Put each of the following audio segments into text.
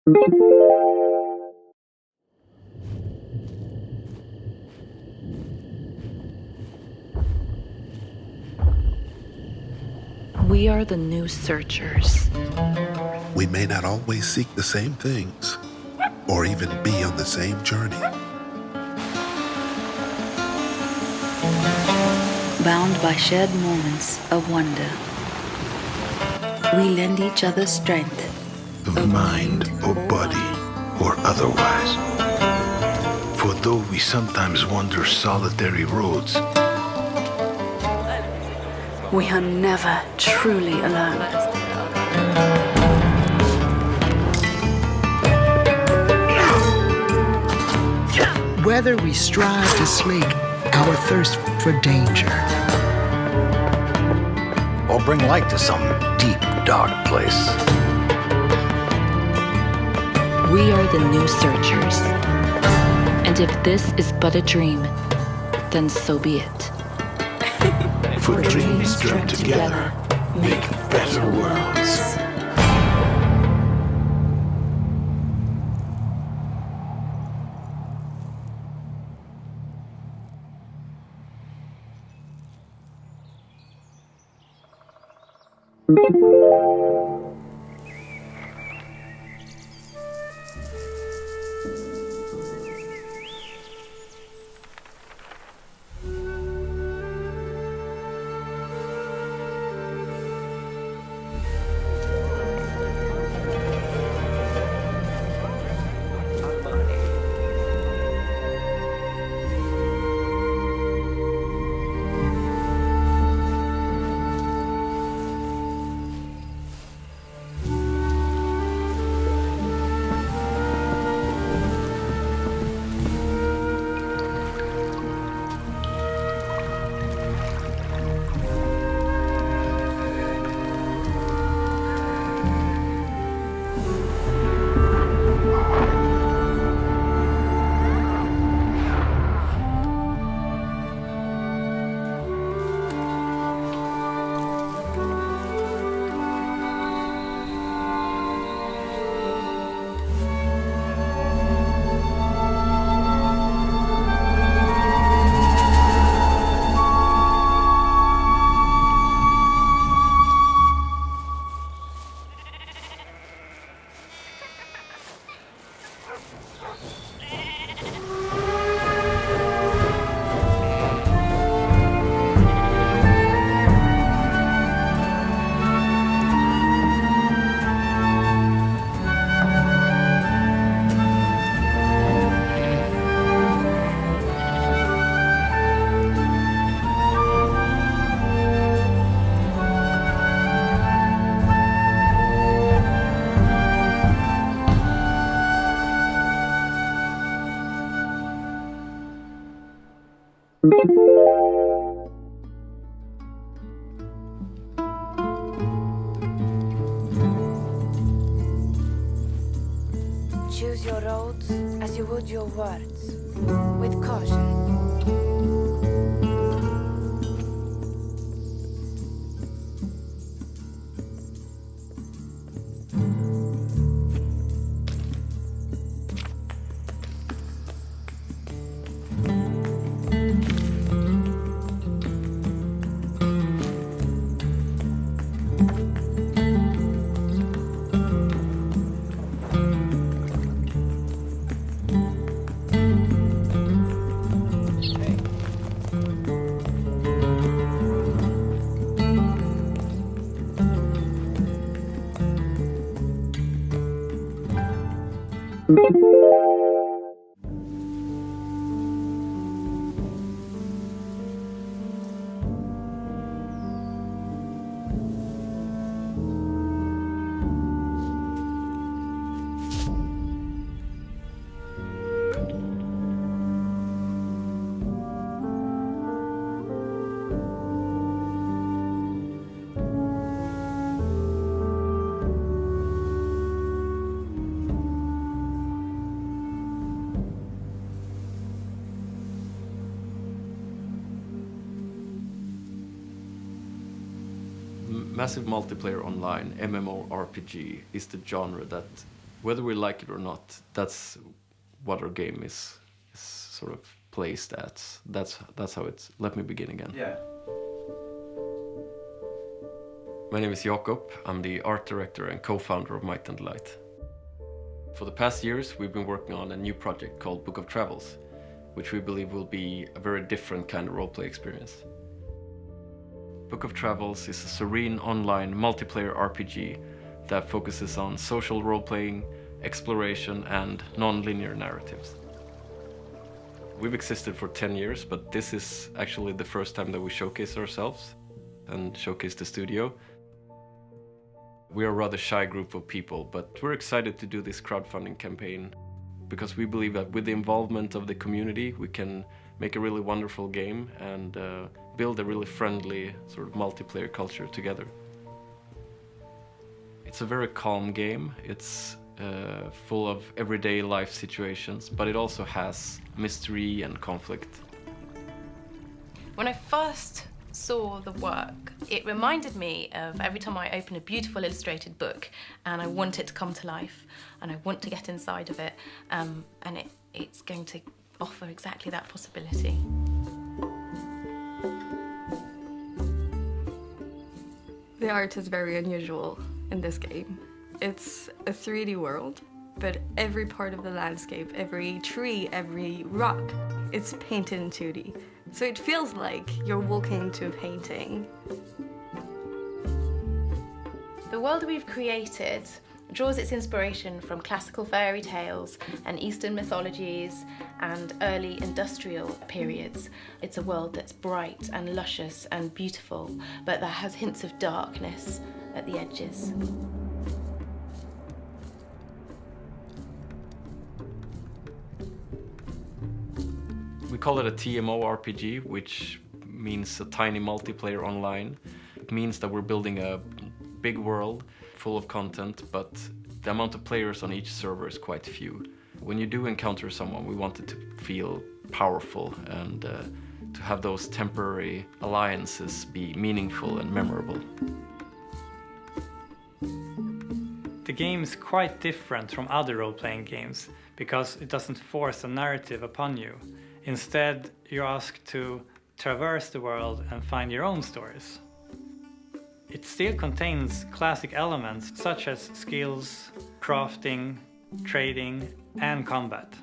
We are the new searchers. We may not always seek the same things, or even be on the same journey. Bound by shared moments of wonder, we lend each other strength of mind or body or otherwise. For though we sometimes wander solitary roads, we are never truly alone. Whether we strive to slake our thirst for danger, or bring light to some deep, dark place, we are the new searchers. And if this is but a dream, then so be it. for dreams dreamt together make better worlds. Choose your roads as you would your words, with caution. Massive multiplayer online MMORPG is the genre that Whether we like it or not, that's what our game is sort of placed at. That's how it's. Let me begin again. Yeah. My name is Jakob. I'm the art director and co-founder of Might and Delight. For the past years, we've been working on a new project called Book of Travels, which we believe will be a very different kind of roleplay experience. Book of Travels is a serene online multiplayer RPG that focuses on social role-playing, exploration, and non-linear narratives. We've existed for 10 years, but this is actually the first time that we showcase ourselves and showcase the studio. We are a rather shy group of people, but we're excited to do this crowdfunding campaign because we believe that with the involvement of the community, we can make a really wonderful game and build a really friendly sort of multiplayer culture together. It's a very calm game. It's full of everyday life situations, but it also has mystery and conflict. When I first saw the work, it reminded me of every time I open a beautiful illustrated book and I want it to come to life and I want to get inside of it, and it's going to offer exactly that possibility. The art is very unusual in this game. It's a 3D world, but every part of the landscape, every tree, every rock, it's painted in 2D. So it feels like you're walking into a painting. The world we've created draws its inspiration from classical fairy tales and Eastern mythologies and early industrial periods. It's a world that's bright and luscious and beautiful, but that has hints of darkness at the edges. We call it a TMO RPG, which means a tiny multiplayer online. It means that we're building a big world full of content, but the amount of players on each server is quite few. When you do encounter someone, we want it to feel powerful and to have those temporary alliances be meaningful and memorable. The game is quite different from other role-playing games because it doesn't force a narrative upon you. Instead, you're asked to traverse the world and find your own stories. It still contains classic elements such as skills, crafting, trading, and combat.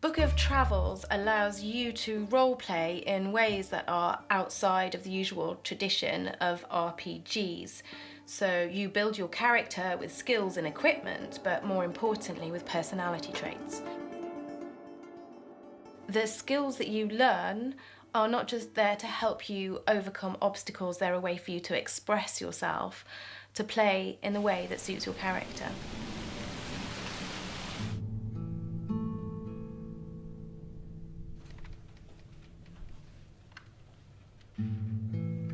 Book of Travels allows you to roleplay in ways that are outside of the usual tradition of RPGs. So you build your character with skills and equipment, but more importantly with personality traits. The skills that you learn are not just there to help you overcome obstacles, they're a way for you to express yourself, to play in the way that suits your character.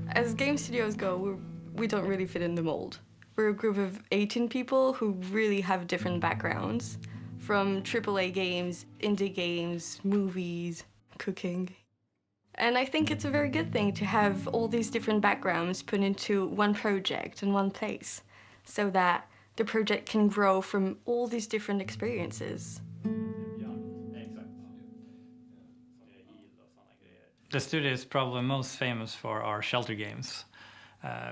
As game studios go, we don't really fit in the mold. We're a group of 18 people who really have different backgrounds, from AAA games, indie games, movies, cooking. And I think it's a very good thing to have all these different backgrounds put into one project in one place, so that the project can grow from all these different experiences. The studio is probably most famous for our shelter games,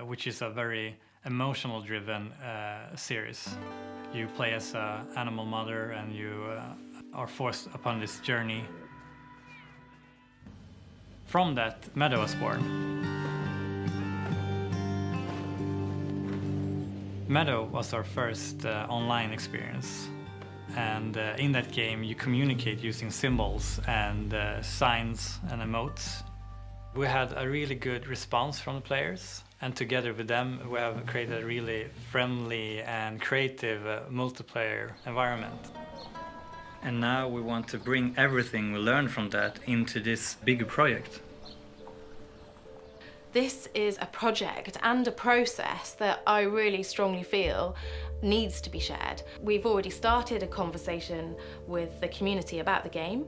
which is a very emotional-driven series. You play as an animal mother and you are forced upon this journey. From that, Meadow was born. Meadow was our first online experience. And in that game, you communicate using symbols and signs and emotes. We had a really good response from the players, and together with them, we have created a really friendly and creative multiplayer environment. And now we want to bring everything we learned from that into this bigger project. This is a project and a process that I really strongly feel needs to be shared. We've already started a conversation with the community about the game.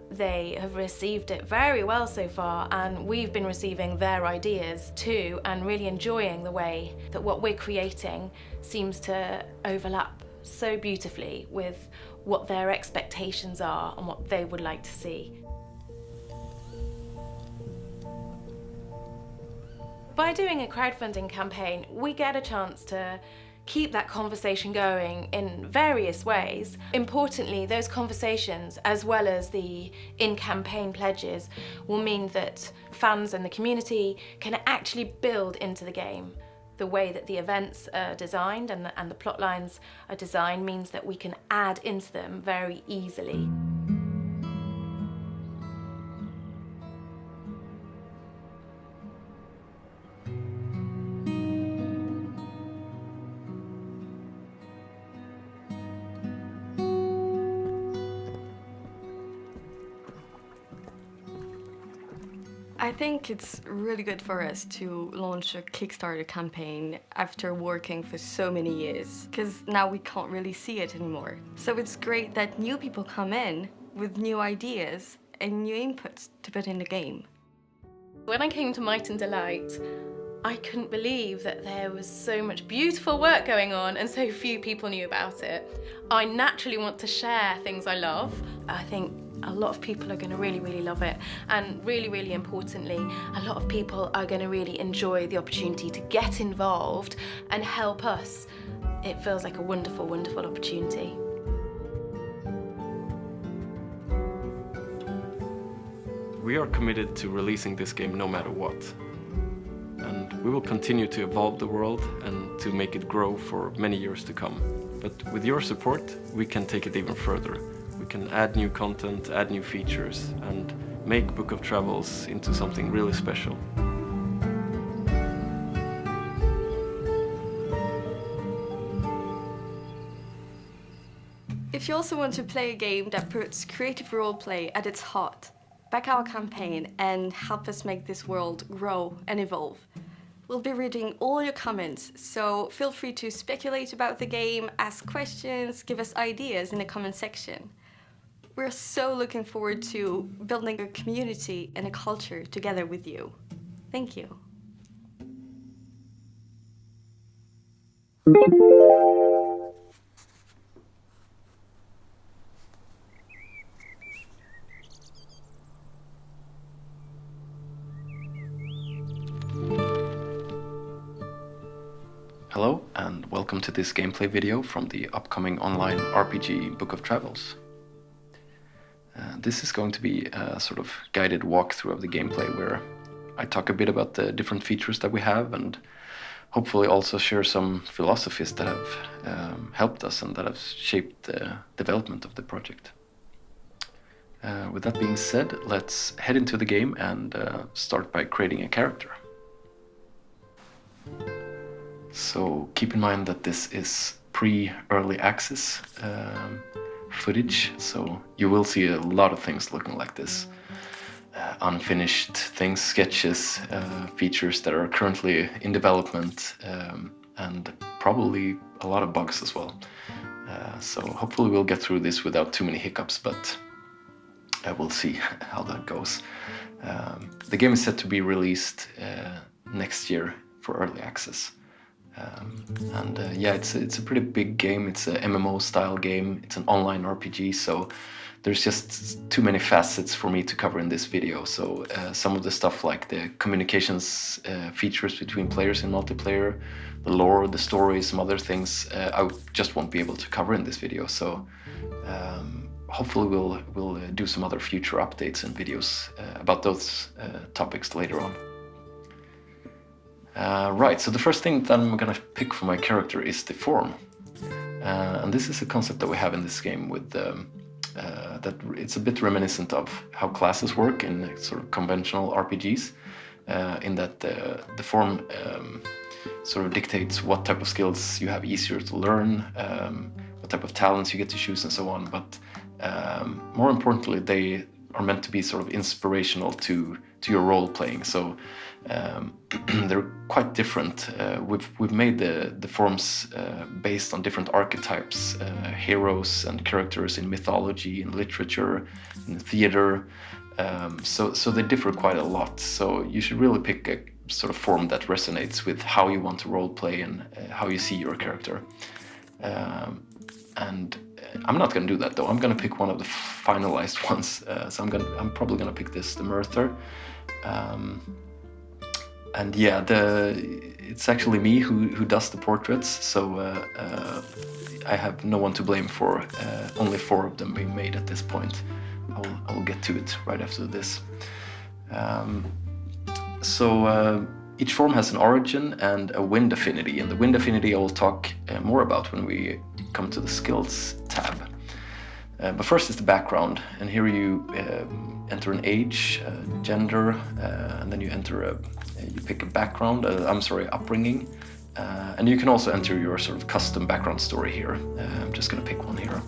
They have received it very well so far, and we've been receiving their ideas too, and really enjoying the way that what we're creating seems to overlap so beautifully with what their expectations are and what they would like to see. By doing a crowdfunding campaign, we get a chance to keep that conversation going in various ways. Importantly, those conversations, as well as the in-campaign pledges, will mean that fans and the community can actually build into the game. The way that the events are designed and the plot lines are designed means that we can add into them very easily. I think it's really good for us to launch a Kickstarter campaign after working for so many years, because now we can't really see it anymore. So it's great that new people come in with new ideas and new inputs to put in the game. When I came to Might and Delight, I couldn't believe that there was so much beautiful work going on and so few people knew about it. I naturally want to share things I love. I think a lot of people are going to really love it, and really importantly, a lot of people are going to really enjoy the opportunity to get involved and help us. It feels like a wonderful opportunity. We are committed to releasing this game no matter what. And we will continue to evolve the world and to make it grow for many years to come. But with your support, we can take it even further. We can add new content, add new features, and make Book of Travels into something really special. If you also want to play a game that puts creative roleplay at its heart, back our campaign and help us make this world grow and evolve. We'll be reading all your comments, so feel free to speculate about the game, ask questions, give us ideas in the comment section. We're so looking forward to building a community and a culture together with you. Thank you. Hello, and welcome to this gameplay video from the upcoming online RPG Book of Travels. This is going to be a sort of guided walkthrough of the gameplay where I talk a bit about the different features that we have and hopefully also share some philosophies that have helped us and that have shaped the development of the project. With that being said, let's head into the game and start by creating a character. So keep in mind that this is pre-early access footage, so you will see a lot of things looking like this. Unfinished things, sketches, features that are currently in development, and probably a lot of bugs as well. So hopefully we'll get through this without too many hiccups, but we'll see how that goes. The game is set to be released next year for early access. Yeah, it's a pretty big game. It's a MMO style game. It's an online RPG, so there's just too many facets for me to cover in this video. So some of the stuff like the communications features between players in multiplayer, the lore, the story, some other things, I just won't be able to cover in this video. So hopefully we'll do some other future updates and videos about those topics later on. Right, so the first thing that I'm gonna pick for my character is the form. And this is a concept that we have in this game with that it's a bit reminiscent of how classes work in sort of conventional RPGs, in that the form sort of dictates what type of skills you have easier to learn, what type of talents you get to choose and so on, but more importantly, they are meant to be sort of inspirational to your role playing. So they're quite different. We've made the forms based on different archetypes, heroes and characters in mythology, in literature, in theater. So they differ quite a lot. So you should really pick a sort of form that resonates with how you want to role play and how you see your character. And I'm not going to do that though. I'm going to pick one of the finalized ones. So I'm probably going to pick this, the Murther. And yeah, it's actually me who does the portraits. So I have no one to blame for only 4 of them being made at this point. I will get to it right after this. So each form has an origin and a wind affinity, and the wind affinity I will talk more about when we come to the skills tab. But first is the background, and here you enter an age, gender, and then you enter you pick a background, upbringing, and you can also enter your sort of custom background story here. I'm just gonna pick one here.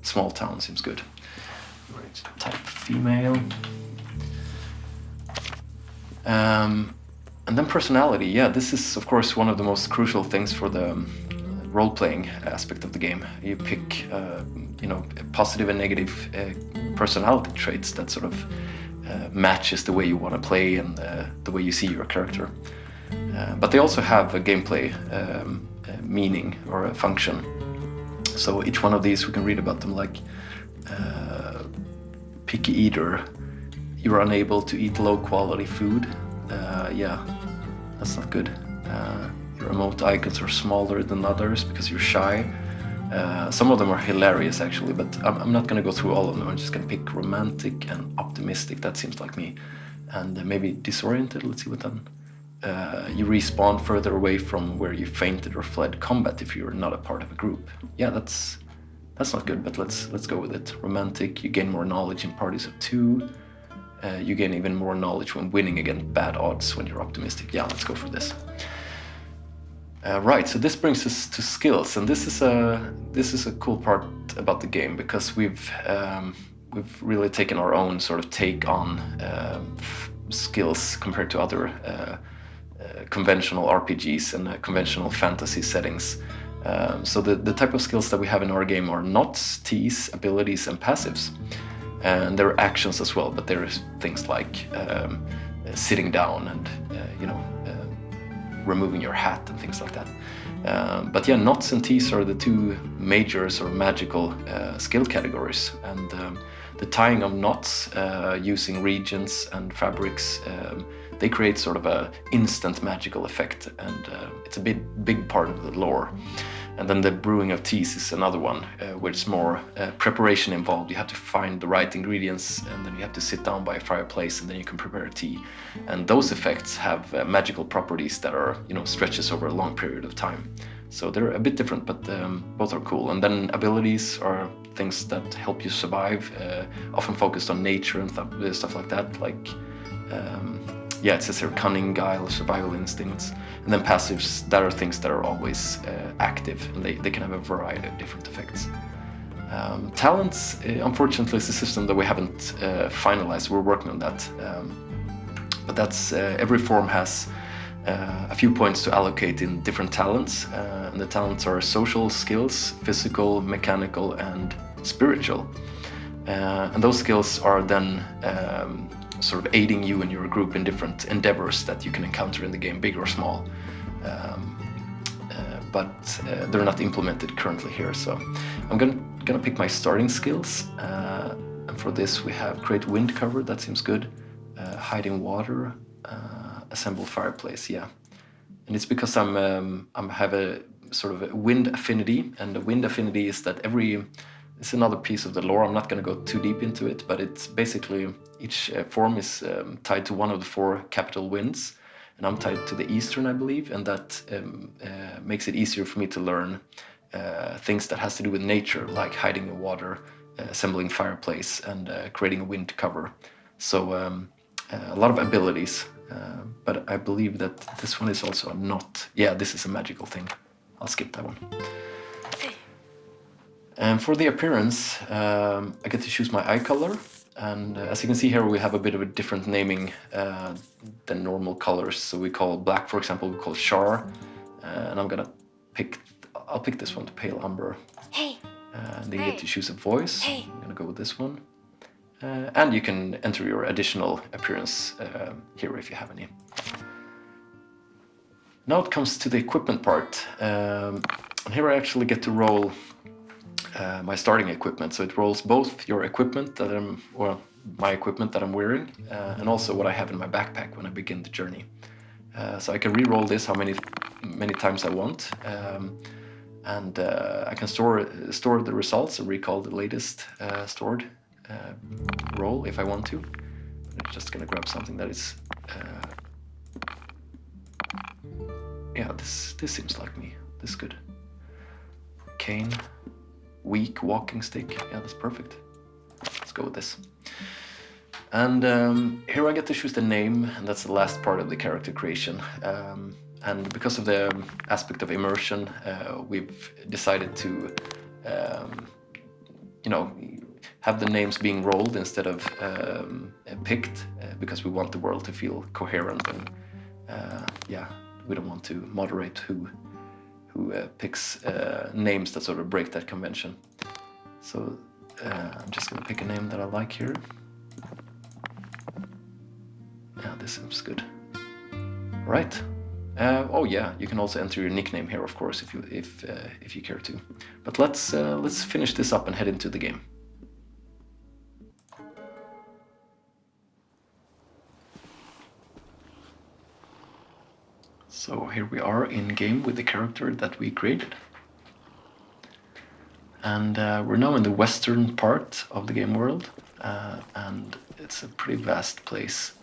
Small town seems good. Right, type female. And then personality. Yeah, this is of course one of the most crucial things for the role-playing aspect of the game. You pick, positive and negative personality traits that sort of matches the way you want to play and the way you see your character. But they also have a gameplay meaning or a function. So each one of these, we can read about them, like picky eater. You're unable to eat low-quality food. Yeah, that's not good. Your emote icons are smaller than others because you're shy. Some of them are hilarious, actually, but I'm not going to go through all of them. I'm just going to pick romantic and optimistic. That seems like me. And maybe disoriented. Let's see what then. You respawn further away from where you fainted or fled combat if you're not a part of a group. Yeah, that's not good, but let's go with it. Romantic, you gain more knowledge in parties of 2. You gain even more knowledge when winning against bad odds when you're optimistic. Yeah, let's go for this. Right, so this brings us to skills, and this is a cool part about the game, because we've really taken our own sort of take on skills compared to other conventional RPGs and conventional fantasy settings. So the type of skills that we have in our game are knots, teas, abilities, and passives. And there are actions as well, but there are things like sitting down and removing your hat and things like that. But yeah, knots and teas are the 2 major sort of magical skill categories. And the tying of knots using regions and fabrics, they create sort of a instant magical effect, and it's a big part of the lore. And then the brewing of teas is another one, where it's more preparation involved. You have to find the right ingredients, and then you have to sit down by a fireplace, and then you can prepare a tea. And those effects have magical properties that are, stretches over a long period of time. So they're a bit different, but both are cool. And then abilities are things that help you survive, often focused on nature and stuff like that. Like, it says here cunning, guile, survival instincts. And then passives, that are things that are always active, and they can have a variety of different effects. Talents, unfortunately, is a system that we haven't finalized. We're working on that. But that's every form has a few points to allocate in different talents. And the talents are social skills, physical, mechanical, and spiritual. And those skills are then sort of aiding you and your group in different endeavors that you can encounter in the game, big or small. But they're not implemented currently here, so I'm gonna pick my starting skills. And for this we have create wind cover, that seems good. Hide in water, assemble fireplace, yeah. And it's because I have a sort of a wind affinity, and the wind affinity is that it's another piece of the lore. I'm not going to go too deep into it, but it's basically each form is tied to one of the 4 capital winds, and I'm tied to the eastern, I believe, and that makes it easier for me to learn things that has to do with nature, like hiding in water, assembling fireplace, and creating a wind cover. So a lot of abilities, but I believe that this one is also a knot. Yeah, this is a magical thing. I'll skip that one. And for the appearance, I get to choose my eye color. And as you can see here, we have a bit of a different naming than normal colors. So we call black, for example, we call char. And I'll pick this one, to pale umber. Hey. And then you get to choose a voice. Hey. I'm gonna go with this one. And you can enter your additional appearance here if you have any. Now it comes to the equipment part. And here I actually get to roll my starting equipment. So it rolls both your equipment my equipment that I'm wearing, and also what I have in my backpack when I begin the journey. So I can re-roll this how many times I want. And I can store the results and recall the latest stored roll if I want to. I'm just gonna grab something that is yeah, this seems like me. This is good. Cane, weak walking stick. Yeah, that's perfect. Let's go with this. And here I get to choose the name, and that's the last part of the character creation. And because of the aspect of immersion, we've decided to, have the names being rolled instead of picked, because we want the world to feel coherent, and we don't want to moderate who picks names that sort of break that convention. So I'm just gonna pick a name that I like here. Yeah, this seems good. Right. You can also enter your nickname here, of course, if you care to. But let's finish this up and head into the game. So here we are in game with the character that we created. And we're now in the western part of the game world, and it's a pretty vast place.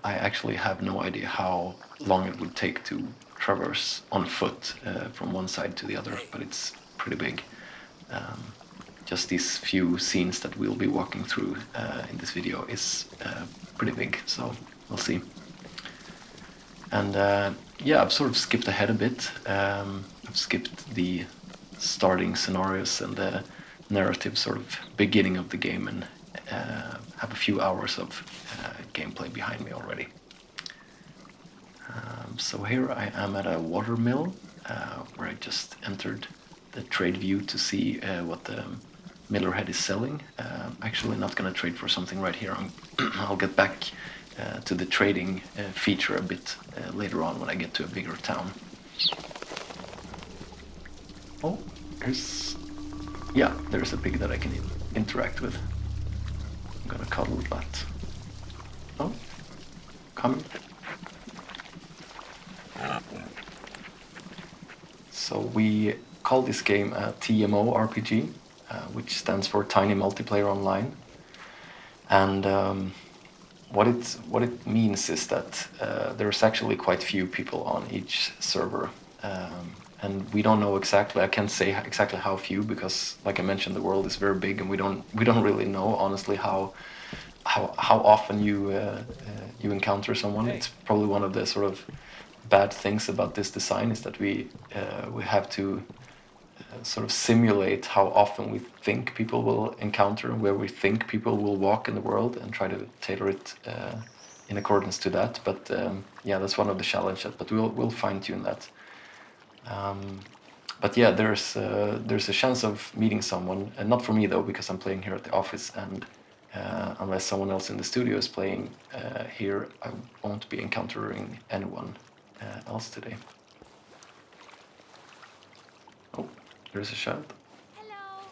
I actually have no idea how long it would take to traverse on foot from one side to the other, but it's pretty big. Just these few scenes that we'll be walking through in this video is pretty big, so we'll see. And I've sort of skipped ahead a bit. I've skipped the starting scenarios and the narrative sort of beginning of the game, and have a few hours of gameplay behind me already. So here I am at a water mill, where I just entered the trade view to see what the miller head is selling. Actually not going to trade for something right here. I'll get back to the trading feature a bit later on when I get to a bigger town. Oh, there's a pig that I can interact with. I'm gonna cuddle that. Oh, coming. So we call this game a TMO RPG, which stands for Tiny Multiplayer Online. And what it means is that there's actually quite few people on each server. And we don't know exactly. I can't say exactly how few, because, like I mentioned, the world is very big, and we don't really know honestly how often you encounter someone. It's probably one of the sort of bad things about this design, is that we have to sort of simulate how often we think people will encounter, and where we think people will walk in the world, and try to tailor it in accordance to that. But that's one of the challenges. But we'll fine tune that. There's a chance of meeting someone, and not for me though, because I'm playing here at the office, and unless someone else in the studio is playing here, I won't be encountering anyone else today. Oh, there's a child. Hello.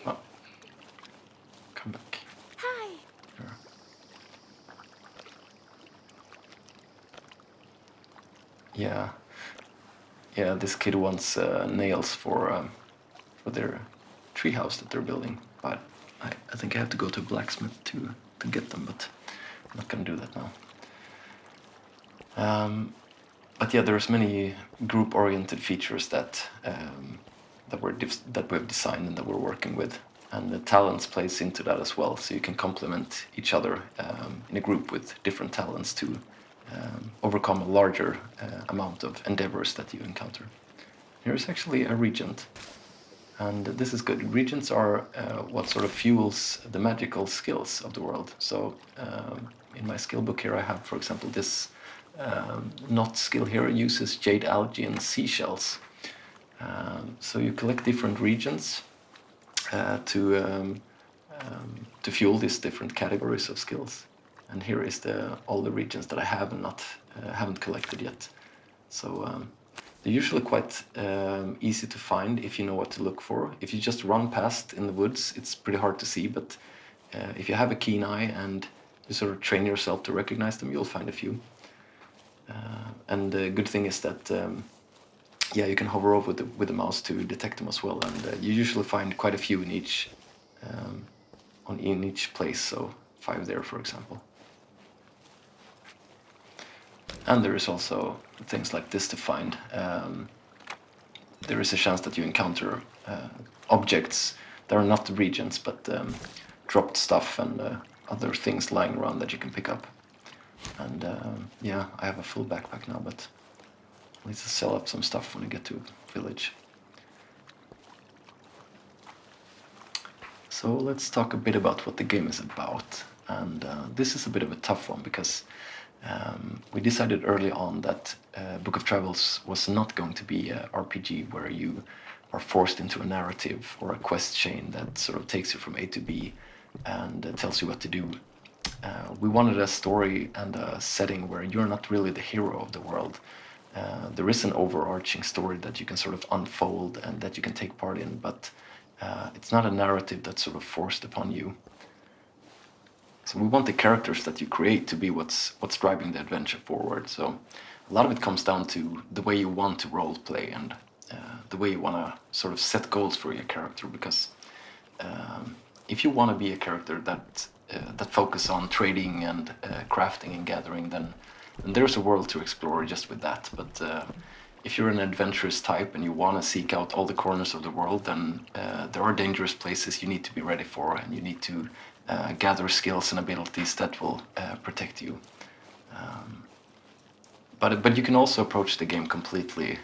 Oh, come back. Hi. Here. Yeah, this kid wants nails for their treehouse that they're building, but I think I have to go to a blacksmith to get them, but I'm not gonna do that now. There's many group-oriented features that we've designed and that we're working with, and the talents plays into that as well. So you can complement each other in a group with different talents to overcome a larger amount of endeavors that you encounter. Here's actually a regent. And this is good. Regents are what sort of fuels the magical skills of the world. So in my skill book here I have, for example, this knot skill here uses jade algae and seashells. So you collect different regents to fuel these different categories of skills. And here is all the regents that I have and haven't collected yet. So they're usually quite easy to find if you know what to look for. If you just run past in the woods, it's pretty hard to see, but if you have a keen eye and you sort of train yourself to recognize them, you'll find a few. And the good thing is that yeah, you can hover over with the mouse to detect them as well, and you usually find quite a few in each place, so 5 there, for example. And there is also things like this to find. There is a chance that you encounter objects that are not regents, but dropped stuff and other things lying around that you can pick up. And yeah, I have a full backpack now, but I need to sell up some stuff when I get to a village. So let's talk a bit about what the game is about. And this is a bit of a tough one because we decided early on that Book of Travels was not going to be an RPG where you are forced into a narrative or a quest chain that sort of takes you from A to B and tells you what to do. We wanted a story and a setting where you're not really the hero of the world. There is an overarching story that you can sort of unfold and that you can take part in, but it's not a narrative that's sort of forced upon you. So we want the characters that you create to be what's driving the adventure forward. So a lot of it comes down to the way you want to role play and the way you want to sort of set goals for your character. Because if you want to be a character that focus on trading and crafting and gathering, then there's a world to explore just with that. But if you're an adventurous type and you want to seek out all the corners of the world, then there are dangerous places you need to be ready for, and you need to gather skills and abilities that will protect you. But you can also approach the game completely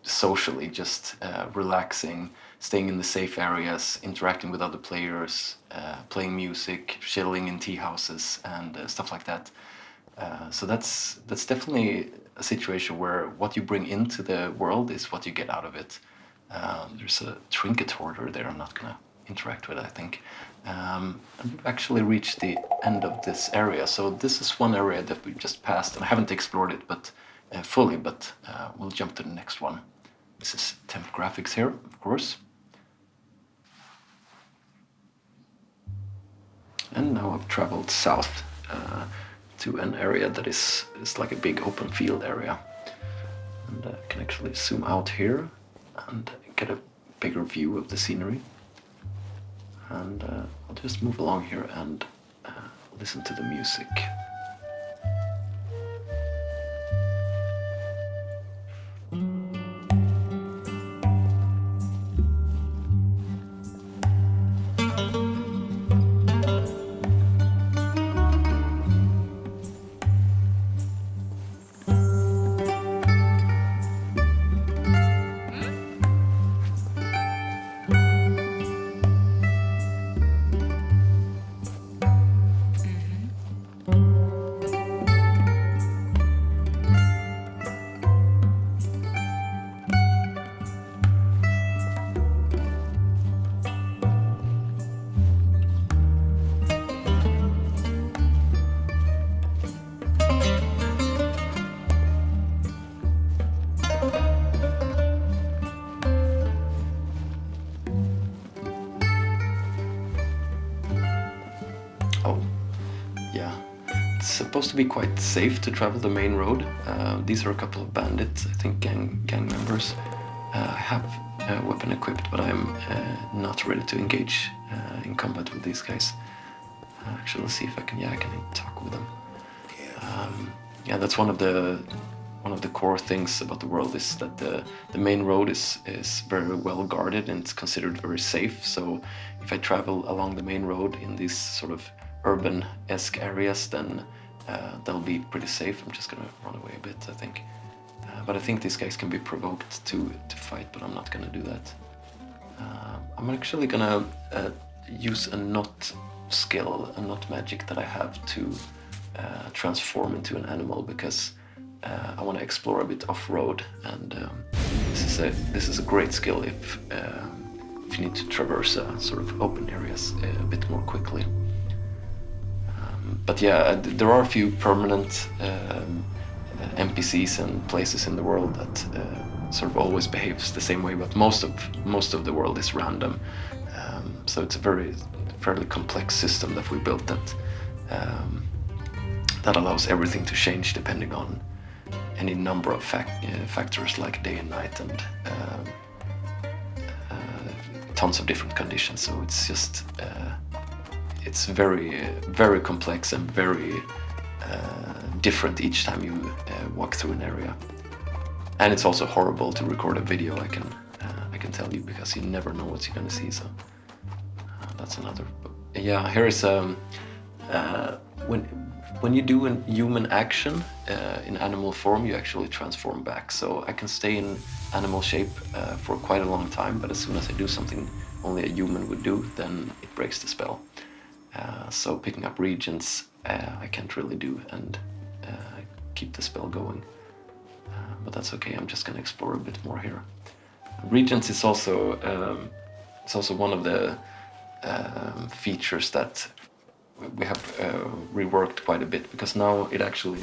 socially, just relaxing, staying in the safe areas, interacting with other players, playing music, chilling in tea houses and stuff like that. So that's definitely a situation where what you bring into the world is what you get out of it. There's a trinket hoarder there I'm not gonna interact with, I think. And we've actually reached the end of this area. So this is one area that we just passed, and I haven't explored it but fully, but we'll jump to the next one. This is temp graphics here, of course. And now I've traveled south to an area that is like a big open field area. And I can actually zoom out here and get a bigger view of the scenery. And I'll just move along here and listen to the music. Supposed to be quite safe to travel the main road. These are a couple of bandits, I think gang members. I have a weapon equipped, but I'm not ready to engage in combat with these guys. Actually, let's see if I can talk with them. Yeah, that's one of the core things about the world is that the main road is very well guarded and it's considered very safe. So if I travel along the main road in these sort of urban-esque areas, then they'll be pretty safe. I'm just gonna run away a bit, I think. But I think these guys can be provoked to fight, but I'm not gonna do that. I'm actually gonna use a knot skill, a knot magic that I have to transform into an animal, because I want to explore a bit off-road, and this is a great skill if you need to traverse sort of open areas a bit more quickly. But yeah, there are a few permanent NPCs and places in the world that sort of always behaves the same way, but most of the world is random. So it's a fairly complex system that we built that allows everything to change depending on any number of factors like day and night and tons of different conditions. So it's just it's very complex and very different each time you walk through an area. And it's also horrible to record a video, I can tell you, because you never know what you're gonna see. So that's another. Yeah, here is when you do a human action in animal form, you actually transform back. So I can stay in animal shape for quite a long time, but as soon as I do something only a human would do, then it breaks the spell. So picking up regions I can't really do and keep the spell going. But that's okay, I'm just gonna explore a bit more here. Regions is also it's also one of the features that we have reworked quite a bit, because now it actually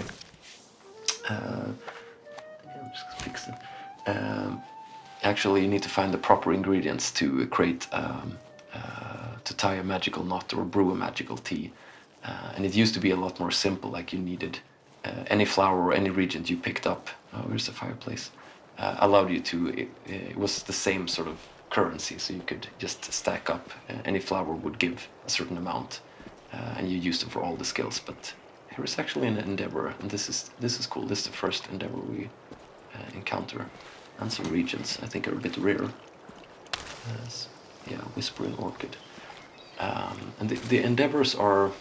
just fix it. Actually, you need to find the proper ingredients to create to tie a magical knot or brew a magical tea. And it used to be a lot more simple, like you needed any flower or any reagent you picked up. Oh, where's the fireplace? Allowed you to, it was the same sort of currency, so you could just stack up. Any flower would give a certain amount, and you used them for all the skills. But here is actually an endeavor, and this is cool. This is the first endeavor we encounter, and some regions I think are a bit rare. Yeah, Whispering Orchid. And the endeavors are.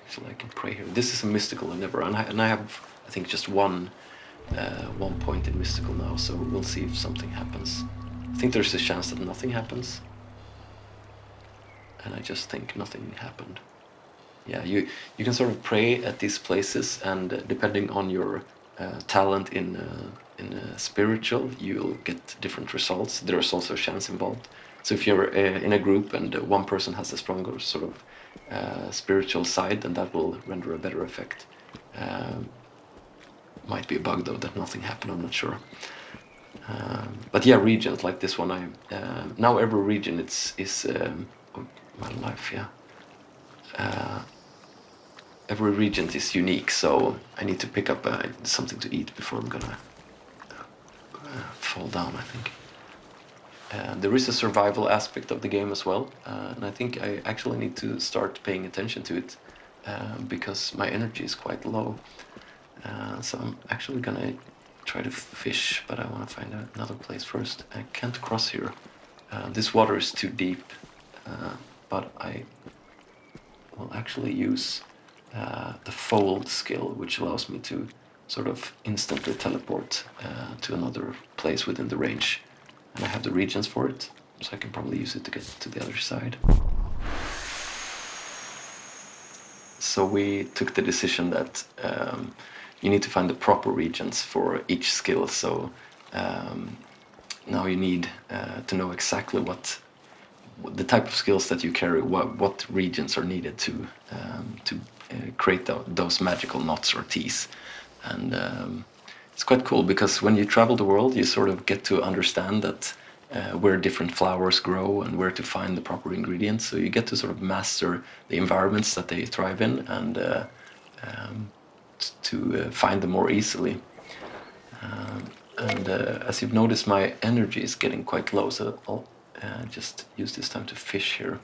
Actually, I can pray here. This is a mystical endeavor, and I have, I think, just one point in mystical now. So we'll see if something happens. I think there's a chance that nothing happens, and I just think nothing happened. Yeah, you can sort of pray at these places, and depending on your talent in spiritual, you'll get different results. There is also a chance involved. So if you're in a group and one person has a stronger sort of spiritual side, then that will render a better effect. Might be a bug though that nothing happened. I'm not sure. But yeah, regions like this one. Now every region is my life. Yeah. Every region is unique, so I need to pick up something to eat before I'm gonna fall down, I think. There is a survival aspect of the game as well, and I think I actually need to start paying attention to it because my energy is quite low. So I'm actually gonna try to fish, but I want to find another place first. I can't cross here. This water is too deep, but I will actually use the fold skill, which allows me to sort of instantly teleport to another place within the range. And I have the regions for it, so I can probably use it to get to the other side. So we took the decision that you need to find the proper regions for each skill. So now you need to know exactly what the type of skills that you carry, what regions are needed to create those magical knots or teas. And it's quite cool because when you travel the world, you sort of get to understand that where different flowers grow and where to find the proper ingredients. So you get to sort of master the environments that they thrive in and to find them more easily. And as you've noticed, my energy is getting quite low, so I'll just use this time to fish here.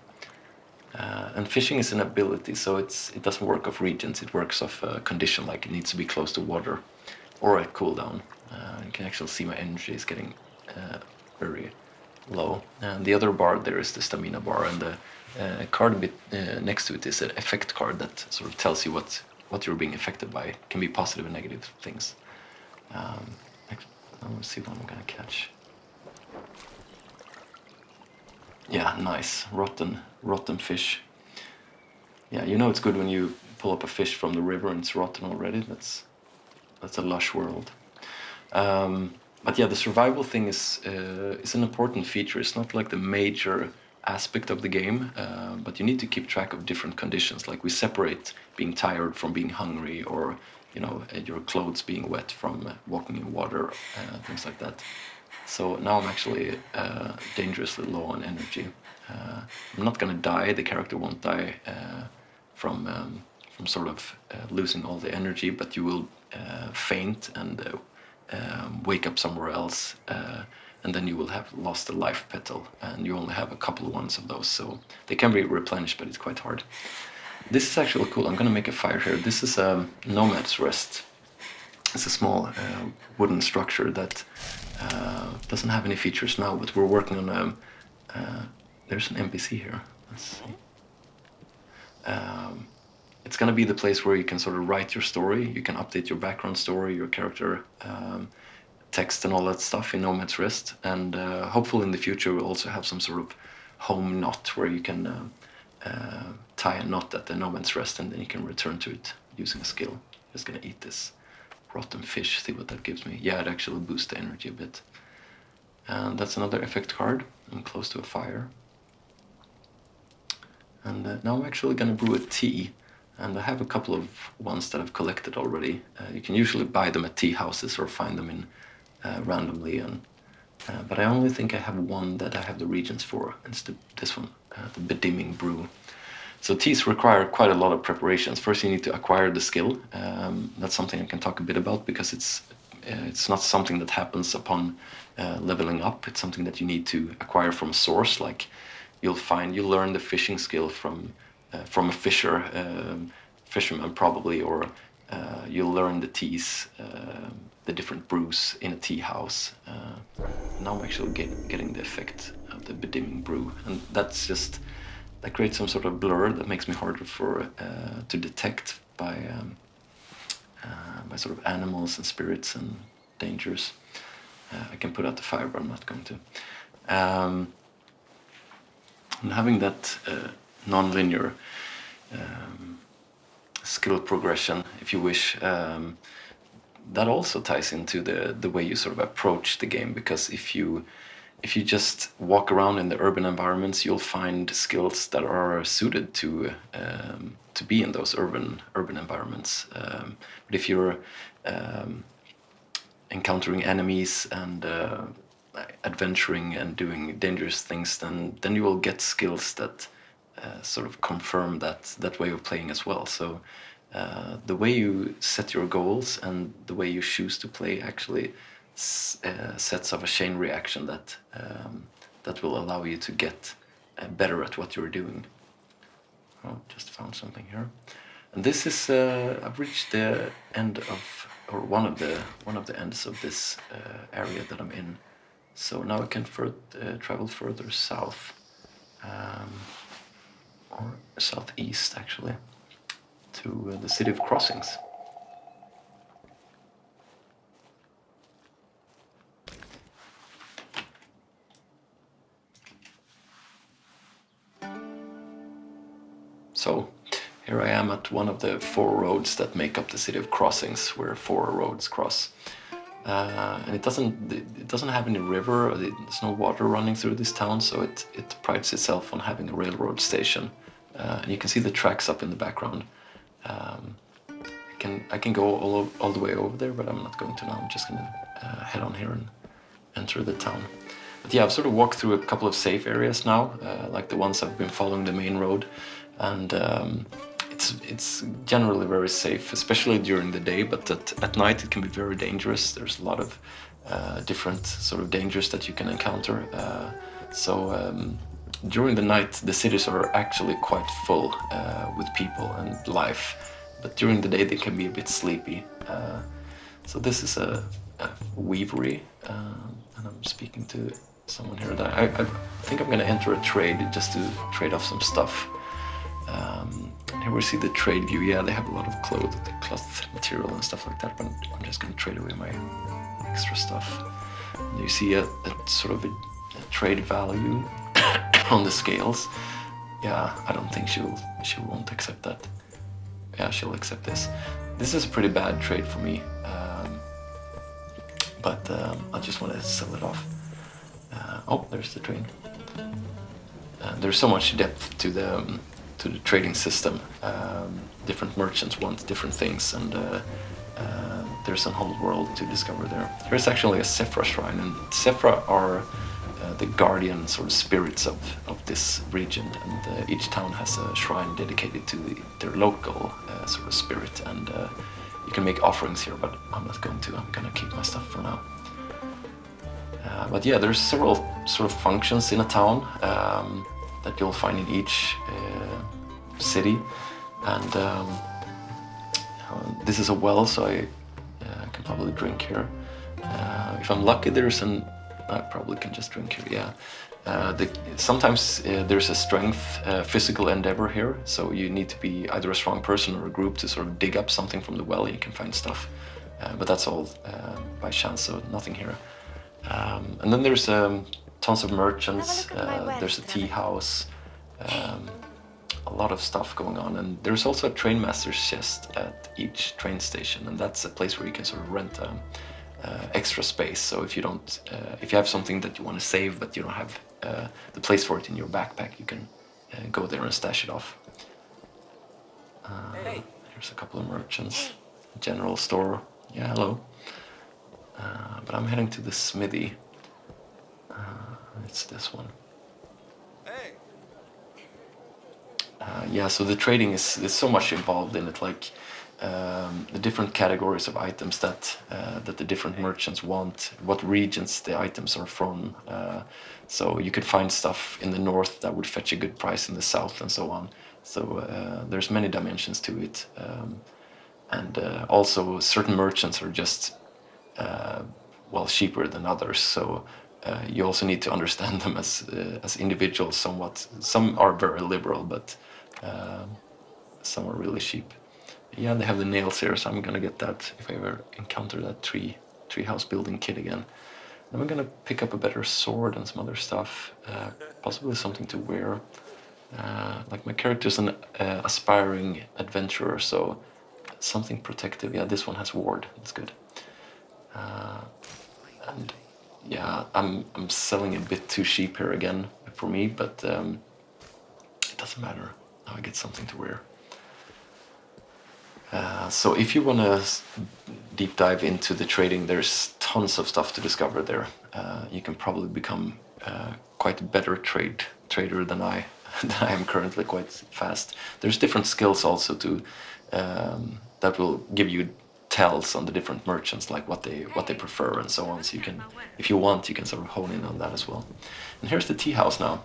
And fishing is an ability, so it doesn't work off regions, it works off a condition, like it needs to be close to water or a cooldown. You can actually see my energy is getting very low. And the other bar there is the stamina bar, and the card a bit next to it is an effect card that sort of tells you what what you're being affected by can be positive and negative things. I want to see what I'm gonna catch. Yeah, nice. Rotten fish. Yeah, you know it's good when you pull up a fish from the river and it's rotten already. That's a lush world. But yeah, the survival thing is an important feature. It's not like the major aspect of the game, but you need to keep track of different conditions. Like we separate being tired from being hungry, or your clothes being wet from walking in water, things like that. So now I'm actually dangerously low on energy. I'm not gonna die. The character won't die from sort of losing all the energy, but you will faint and wake up somewhere else, and then you will have lost a life petal, and you only have a couple of ones of those, so they can be replenished, but it's quite hard. This is actually cool. I'm gonna make a fire here. This is a nomad's rest. It's a small wooden structure that doesn't have any features now, but we're working on there's an NPC here. Let's see. It's going to be the place where you can sort of write your story. You can update your background story, your character text and all that stuff in Nomad's Rest. And hopefully in the future we'll also have some sort of home knot where you can tie a knot at the Nomad's Rest, and then you can return to it using a skill. Just going to eat this rotten fish, see what that gives me. Yeah, it actually boosts the energy a bit. And that's another effect card. I'm close to a fire. And now I'm actually going to brew a tea. And I have a couple of ones that I've collected already. You can usually buy them at tea houses or find them in randomly. But I only think I have one that I have the regions for. It's this one, the Bedimming Brew. So teas require quite a lot of preparations. First you need to acquire the skill. That's something I can talk a bit about, because it's not something that happens upon leveling up. It's something that you need to acquire from a source. Like you'll learn the fishing skill from a fisherman probably, or you'll learn the teas, the different brews in a tea house. Now I'm actually getting the effect of the Bedimming Brew, and that creates some sort of blur that makes me harder to detect by sort of animals and spirits and dangers. I can put out the fire, but I'm not going to. And having that non-linear skill progression, if you wish, that also ties into the way you sort of approach the game, because if you just walk around in the urban environments, you'll find skills that are suited to be in those urban environments. But if you're encountering enemies and adventuring and doing dangerous things, then you will get skills that sort of confirm that way of playing as well. So the way you set your goals and the way you choose to play actually sets up a chain reaction that will allow you to get better at what you're doing. Oh, just found something here, and this is I've reached the end of, or one of the ends of this area that I'm in. So now I can travel further south, or southeast actually, to the city of Crossings. So here I am at one of the 4 roads that make up the city of Crossings, where 4 roads cross. And it doesn't have any river. There's no water running through this town, so it prides itself on having a railroad station. And you can see the tracks up in the background. I can go all the way over there, but I'm not going to now. I'm just going to head on here and enter the town. But yeah, I've sort of walked through a couple of safe areas now, like the ones I've been following the main road, and it's generally very safe, especially during the day, but at night it can be very dangerous. There's a lot of different sort of dangers that you can encounter. So during the night, the cities are actually quite full with people and life, but during the day they can be a bit sleepy. So this is a weavery, and I'm speaking to someone here that I think I'm going to enter a trade just to trade off some stuff. And here we see the trade view. Yeah, they have a lot of cloth material and stuff like that, but I'm just gonna trade away my extra stuff. And you see a sort of a trade value on the scales. Yeah, I don't think she won't accept that. Yeah, she'll accept this. This is a pretty bad trade for me, but I just want to sell it off. Oh, there's the train. There's so much depth to the trading system. Different merchants want different things, and there's a whole world to discover there. There's actually a Sephra shrine, and Sephra are the guardian sort of spirits of this region, and each town has a shrine dedicated to their local sort of spirit, and you can make offerings here, but I'm not going to. I'm gonna keep my stuff for now. But yeah, there's several sort of functions in a town that you'll find in each city, and this is a well, so I can probably drink here. If I'm lucky, I probably can just drink here, yeah. Sometimes there's a strength, physical endeavor here, so you need to be either a strong person or a group to sort of dig up something from the well. You can find stuff, but that's all by chance, so nothing here. And then there's tons of merchants, there's a tea house, a lot of stuff going on, and there's also a train master's chest at each train station, and that's a place where you can sort of rent extra space. So if you have something that you want to save but you don't have the place for it in your backpack, you can go there and stash it off. Here's a couple of merchants, general store. Yeah, hello. But I'm heading to the smithy. It's this one. Yeah, so the trading is so much involved in it, like the different categories of items that the different merchants want, what regions the items are from. So you could find stuff in the north that would fetch a good price in the south, and so on. So there's many dimensions to it, and also certain merchants are just cheaper than others. So you also need to understand them as individuals somewhat. Some are very liberal, but some are really cheap. Yeah, they have the nails here, so I'm gonna get that if I ever encounter that treehouse building kit again. Then I'm gonna pick up a better sword and some other stuff, possibly something to wear. Like my character's an aspiring adventurer, so something protective. Yeah, this one has ward. That's good. And yeah, I'm selling a bit too cheap here again for me, but it doesn't matter. Now I get something to wear. So if you want to deep dive into the trading, there's tons of stuff to discover there. You can probably become quite a better trader than I am currently, quite fast. There's different skills also that will give you tells on the different merchants, like what they prefer and so on. So you can, if you want, you can sort of hone in on that as well. And here's the tea house now.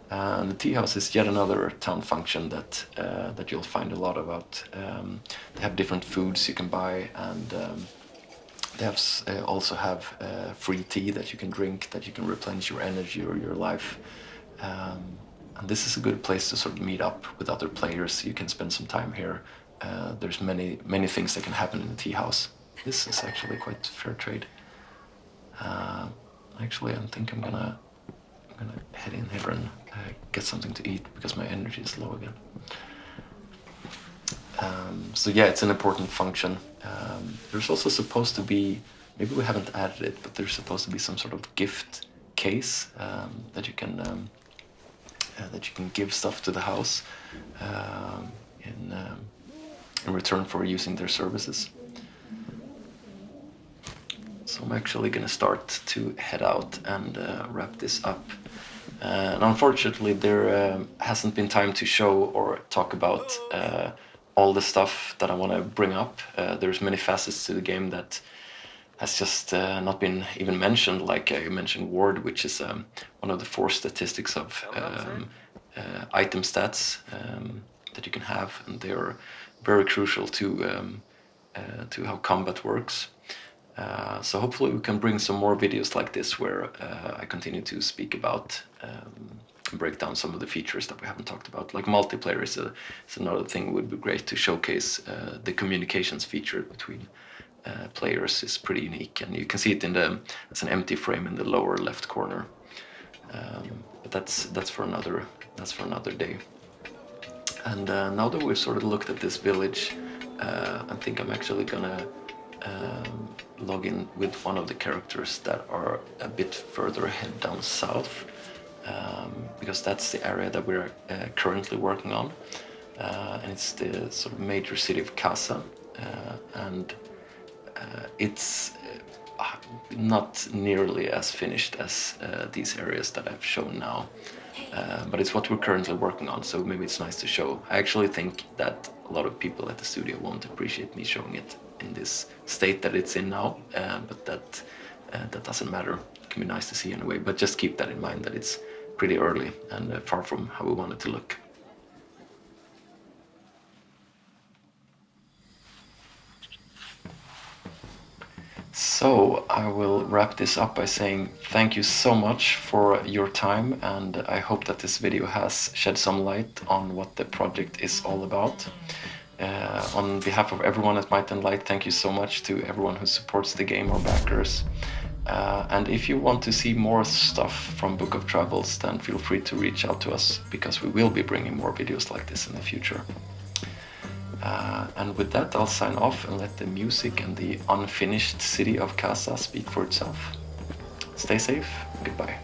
And the tea house is yet another town function that you'll find a lot about. They have different foods you can buy, and they also have free tea that you can drink, that you can replenish your energy or your life. And this is a good place to sort of meet up with other players. You can spend some time here. There's many things that can happen in the tea house. This is actually quite fair trade. Actually, I think I'm gonna head in here and get something to eat because my energy is low again. So yeah, it's an important function. There's also supposed to be, maybe we haven't added it, but there's supposed to be some sort of gift case that you can give stuff to the house in return for using their services. So I'm actually going to start to head out and wrap this up. And unfortunately, there hasn't been time to show or talk about all the stuff that I want to bring up. There's many facets to the game that has just not been even mentioned. Like I mentioned ward, which is one of the 4 statistics of item stats that you can have, and they are very crucial to how combat works. So hopefully we can bring some more videos like this where I continue to speak about break down some of the features that we haven't talked about. Like multiplayer is another thing. Would be great to showcase the communications feature between players is pretty unique, and you can see it as an empty frame in the lower left corner. But that's for another day. And now that we've sort of looked at this village, I think I'm actually gonna log in with one of the characters that are a bit further ahead down south, because that's the area that we're currently working on, and it's the sort of major city of Casa, and it's not nearly as finished as these areas that I've shown now, but it's what we're currently working on, so maybe it's nice to show. I actually think that a lot of people at the studio won't appreciate me showing it in this state that it's in now, but that doesn't matter. It can be nice to see anyway, but just keep that in mind, that it's pretty early and far from how we want it to look. So I will wrap this up by saying thank you so much for your time, and I hope that this video has shed some light on what the project is all about. On behalf of everyone at Might and Light, thank you so much to everyone who supports the game, our backers. And if you want to see more stuff from Book of Travels, then feel free to reach out to us, because we will be bringing more videos like this in the future. And with that, I'll sign off and let the music and the unfinished city of Casa speak for itself. Stay safe, goodbye.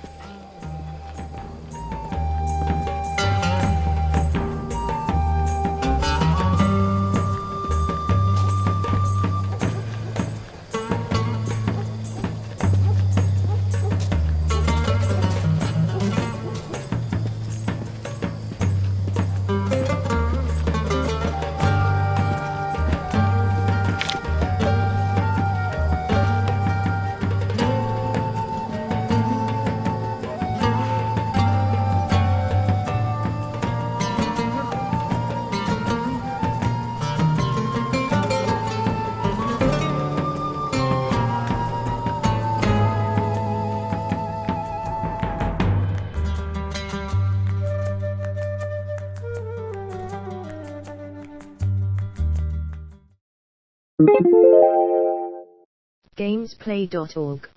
Gamezplay.org